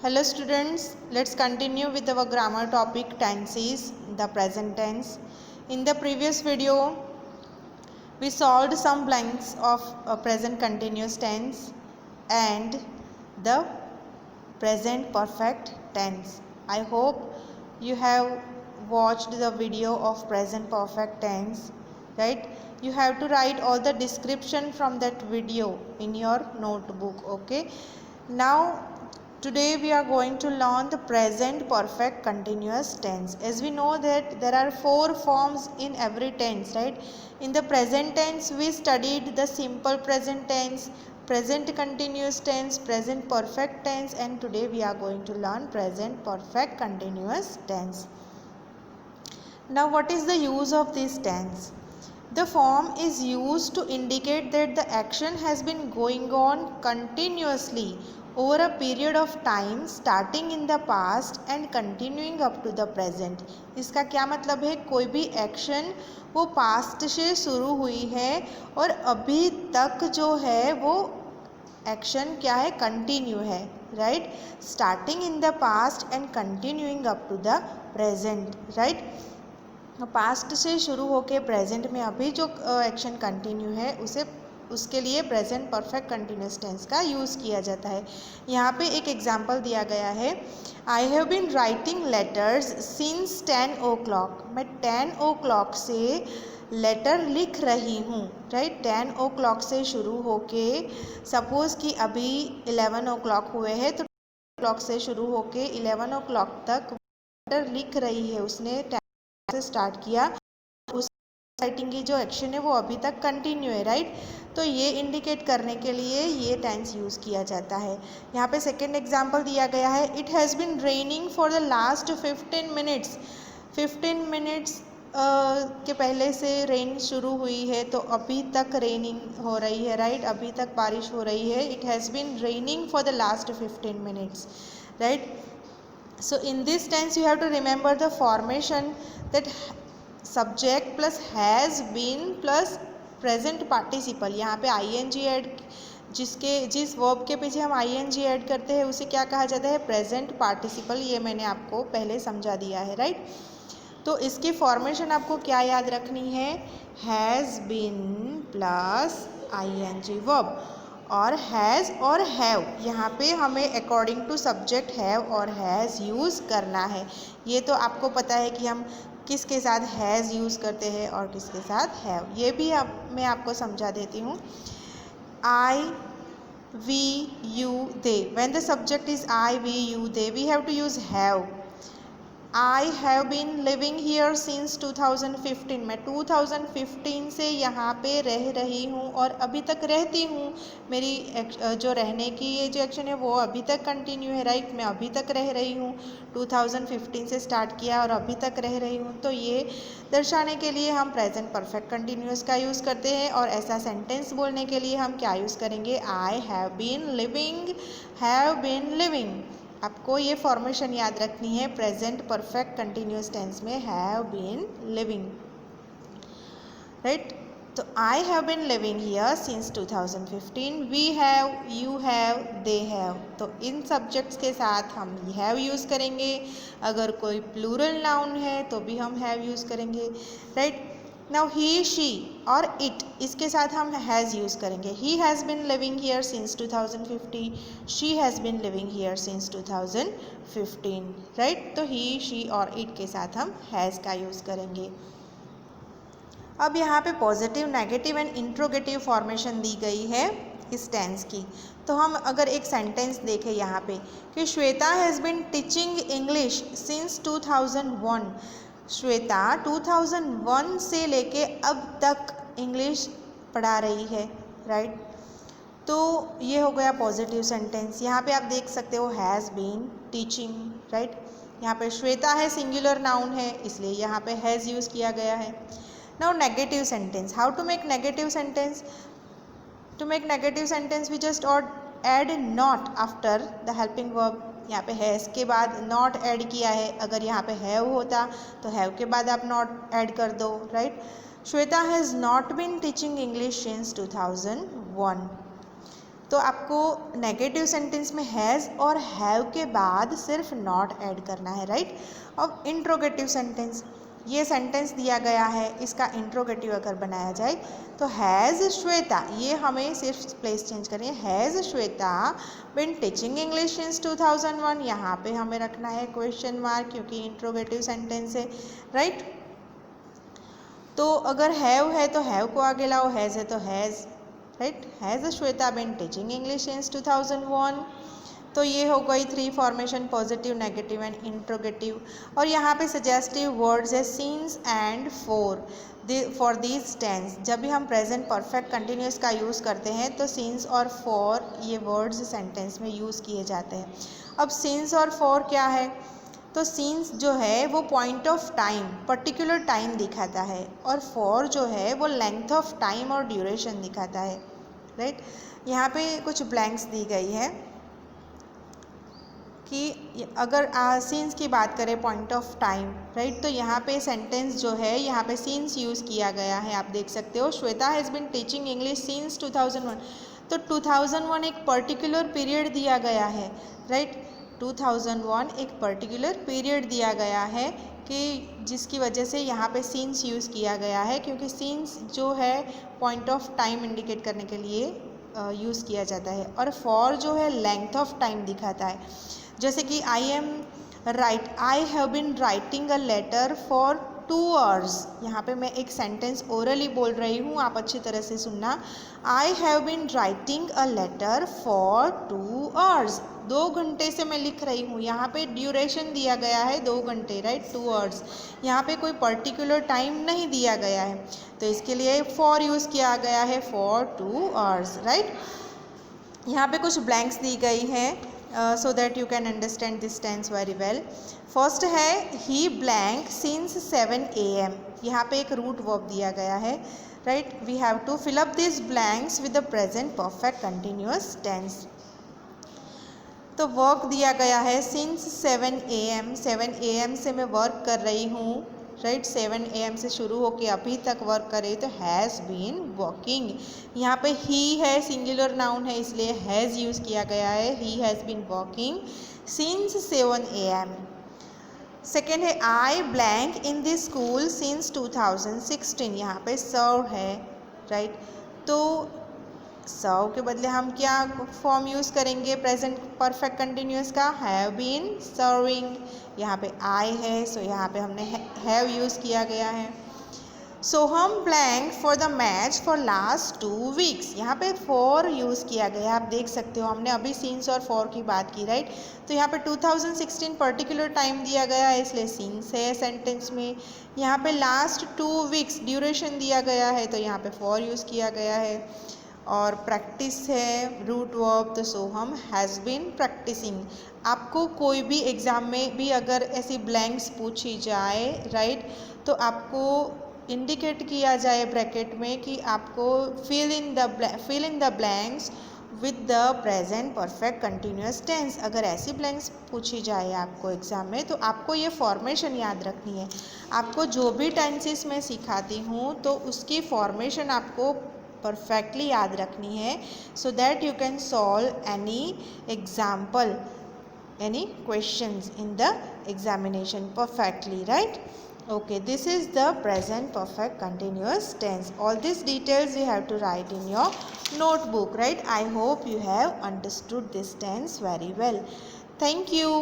Hello students, let's continue with our grammar topic tenses, the present tense. In the previous video, we solved some blanks of present continuous tense and the present perfect tense. I hope you have watched the video of present perfect tense, right? You have to write all the description from that video in your notebook, okay? Now today we are going to learn the present perfect continuous tense. As we know that there are 4 forms in every tense, right? In the present tense we studied the simple present tense, present continuous tense, present perfect tense, and today we are going to learn present perfect continuous tense. Now what is the use of this tense? The form is used to indicate that the action has been going on continuously over a period of time starting in the past and continuing up to the present. इसका क्या मतलब है? कोई भी action वो past से शुरू हुई है और अभी तक जो है वो एक्शन क्या है? कंटिन्यू है, right? Starting in the past and continuing up to the present, right? Past से शुरू होके प्रेजेंट में अभी जो एक्शन कंटिन्यू है उसे उसके लिए प्रेजेंट परफेक्ट कंटिन्यूस टेंस का यूज़ किया जाता है. यहाँ पे एक एग्जांपल दिया गया है, I have been writing letters since 10 o'clock. मैं 10 o'clock से लेटर लिख रही हूँ, राइट? 10 o'clock से शुरू होके सपोज़ कि अभी 11 o'clock हुए हैं तो 10 o'clock से शुरू होके 11 o'clock तक लेटर लिख रही है. उसने से स्टार्ट किया, उस राइटिंग की जो एक्शन है वो अभी तक कंटिन्यू है, राइट? तो ये इंडिकेट करने के लिए ये टेंस यूज़ किया जाता है. यहाँ पे सेकेंड एग्जांपल दिया गया है, it has been raining for the last 15 minutes. 15 minutes के पहले से रेन शुरू हुई है तो अभी तक रेनिंग हो रही है, राइट? अभी तक बारिश हो रही है. It has been raining for the last 15 minutes, right? So in this tense you have to remember the formation that subject plus has been plus present participle. यहाँ पे ing ऐड जिस वर्ब के पीछे हम ing ऐड करते हैं उसे क्या कहा जाता है? Present participle. ये मैंने आपको पहले समझा दिया है, राइट? तो इसकी फॉर्मेशन आपको क्या याद रखनी है? Has been plus ing verb और हैज़ और हैव. यहाँ पे हमें अकॉर्डिंग टू सब्जेक्ट हैव और हैज़ यूज़ करना है. ये तो आपको पता है कि हम किसके साथ हैज़ यूज़ करते हैं और किसके साथ हैव. ये भी मैं आपको समझा देती हूँ. I we you they. When the subject is I we you they we have to use have. I have been living here since 2015. मैं 2015 से यहाँ पे रह रही हूँ और अभी तक रहती हूँ. मेरी जो रहने की ये जो एक्शन है वो अभी तक कंटिन्यू है, राइट? मैं अभी तक रह रही हूँ. 2015 से स्टार्ट किया और अभी तक रह रही हूँ. तो ये दर्शाने के लिए हम प्रेजेंट परफेक्ट कंटिन्यूस का यूज़ करते हैं. और ऐसा सेंटेंस बोलने के लिए हम क्या यूज़ करेंगे? I have been living, have been living. आपको ये फॉर्मेशन याद रखनी है. प्रेजेंट परफेक्ट कंटिन्यूस टेंस में हैव बीन लिविंग, राइट? तो I have been living here since 2015. We have, you have, they have. तो इन सब्जेक्ट्स के साथ हम हैव यूज़ करेंगे. अगर कोई प्लूरल नाउन है तो भी हम हैव यूज़ करेंगे, राइट? नाउ ही, शी और इट, इसके साथ हम हैज़ यूज़ करेंगे. He has been living here since 2015. She has been living here since 2015, right? तो ही, शी और इट के साथ हम हैज़ का यूज़ करेंगे. अब यहाँ पे positive, negative and interrogative formation दी गई है इस टेंस की. तो हम अगर एक सेंटेंस देखें यहाँ पे कि Shweta has been teaching English since 2001. Shweta 2001 से लेके अब तक इंग्लिश पढ़ा रही है, राइट? तो ये हो गया पॉजिटिव सेंटेंस. यहाँ पे आप देख सकते हो हैज़ बीन टीचिंग, राइट? यहाँ पे श्वेता है, सिंगुलर नाउन है, इसलिए यहाँ पे हैज़ यूज़ किया गया है. Now negative sentence. How to make negative sentence? To make negative sentence we just और add not after the helping verb. यहाँ पे हैज़ के बाद नॉट ऐड किया है. अगर यहाँ पे हैव होता तो हैव के बाद आप नॉट ऐड कर दो, right? Shweta has not been teaching English since 2001. तो आपको नेगेटिव सेंटेंस में हैज़ और हैव के बाद सिर्फ नॉट ऐड करना है, राइट। अब इंट्रोगेटिव सेंटेंस, ये सेंटेंस दिया गया है, इसका इंट्रोगेटिव अगर बनाया जाए तो हैज़ श्वेता, ये हमें सिर्फ प्लेस चेंज करनी है, has Shweta been teaching English since 2001, यहाँ पे हमें रखना है क्वेश्चन मार्क क्योंकि इंट्रोगेटिव सेंटेंस है, राइट। तो अगर हैव है तो हैव को आगे लाओ, हैज़ है तो has, right. Has Shweta been teaching English since 2001। तो ये हो गई 3 formation, positive, negative and interrogative. और यहाँ पे सजेस्टिव वर्ड्स है since and for these tense. जब भी हम प्रेजेंट परफेक्ट कंटिन्यूस का यूज़ करते हैं तो सिंस और फॉर ये वर्ड्स सेंटेंस में यूज़ किए जाते हैं। अब सिंस और फॉर क्या है, तो सिंस जो है वो point of time, particular time दिखाता है, और फॉर जो है वो लेंथ ऑफ टाइम और ड्यूरेशन दिखाता है, राइट। यहाँ पे कुछ ब्लैंक्स दी गई है कि अगर सिंस की बात करें पॉइंट ऑफ टाइम, राइट, तो यहाँ पे सेंटेंस जो है यहाँ पे सिंस यूज़ किया गया है, आप देख सकते हो। Shweta has been teaching English since 2001, तो 2001 एक पर्टिकुलर पीरियड दिया गया है, राइट। 2001 एक पर्टिकुलर पीरियड दिया गया है कि जिसकी वजह से यहाँ पे सिंस यूज़ किया गया है, क्योंकि सिंस जो है पॉइंट ऑफ टाइम इंडिकेट करने के लिए यूज़ किया जाता है, और फॉर जो है लेंथ ऑफ टाइम दिखाता है। जैसे कि I have been writing a letter for 2 hours, यहाँ पे मैं एक सेंटेंस ओरली बोल रही हूँ, आप अच्छी तरह से सुनना। I have been writing a letter for 2 hours, 2 घंटे से मैं लिख रही हूँ। यहाँ पे ड्यूरेशन दिया गया है 2 घंटे, राइट, 2 hours। यहाँ पे कोई पर्टिकुलर टाइम नहीं दिया गया है, तो इसके लिए फॉर यूज़ किया गया है, फॉर 2 hours, राइट। यहाँ पे कुछ ब्लैंक्स दी गई हैं so that you can understand this tense very well. First है he blank since 7 AM, यहाँ पे एक रूट वर्ब दिया गया है, right. We have to fill up these blanks with the present perfect continuous tense. तो वर्क दिया गया है since 7 AM, 7 AM से मैं वर्क कर रही हूँ, राइट। 7 AM से शुरू होके अभी तक वर्क कर रही, तो हैज़ बीन वर्किंग। यहाँ पे ही है, सिंगुलर नाउन है, इसलिए हैज़ यूज़ किया गया है, he has been working since 7 AM। Second है I blank in this school since 2016, यहाँ पे सर्व है, राइट। तो सर्व के बदले हम क्या फॉर्म यूज़ करेंगे प्रेजेंट परफेक्ट कंटिन्यूस का, हैव बीन सर्विंग। यहाँ पे आई है, सो यहाँ पे हमने हैव यूज़ किया गया है। Soham blank for the match for last 2 weeks, यहाँ पे फॉर यूज़ किया गया, आप देख सकते हो। हमने अभी सिंस और फॉर की बात की, राइट। तो यहाँ पे 2016 पर्टिकुलर टाइम दिया गया है, इसलिए सिंस है सेंटेंस में। यहाँ पे लास्ट 2 weeks ड्यूरेशन दिया गया है, तो यहाँ पे फॉर यूज़ किया गया है। और प्रैक्टिस है रूट वर्ब, तो सोहम हैज़ बीन प्रैक्टिसिंग। आपको कोई भी एग्ज़ाम में भी अगर ऐसी ब्लैंक्स पूछी जाए, राइट, तो आपको इंडिकेट किया जाए ब्रैकेट में कि आपको fill in the blanks with the present perfect continuous tense. अगर ऐसी ब्लैंक्स पूछी जाए आपको एग्ज़ाम में, तो आपको ये फॉर्मेशन याद रखनी है। आपको जो भी टेंसेस मैं सिखाती हूँ तो उसकी फॉर्मेशन आपको परफेक्टली याद रखनी है, so that you can solve any example, any questions in the examination perfectly, right? Okay, this is the present perfect continuous tense. All these details you have to write in your notebook, right? I hope you have understood this tense very well. Thank you.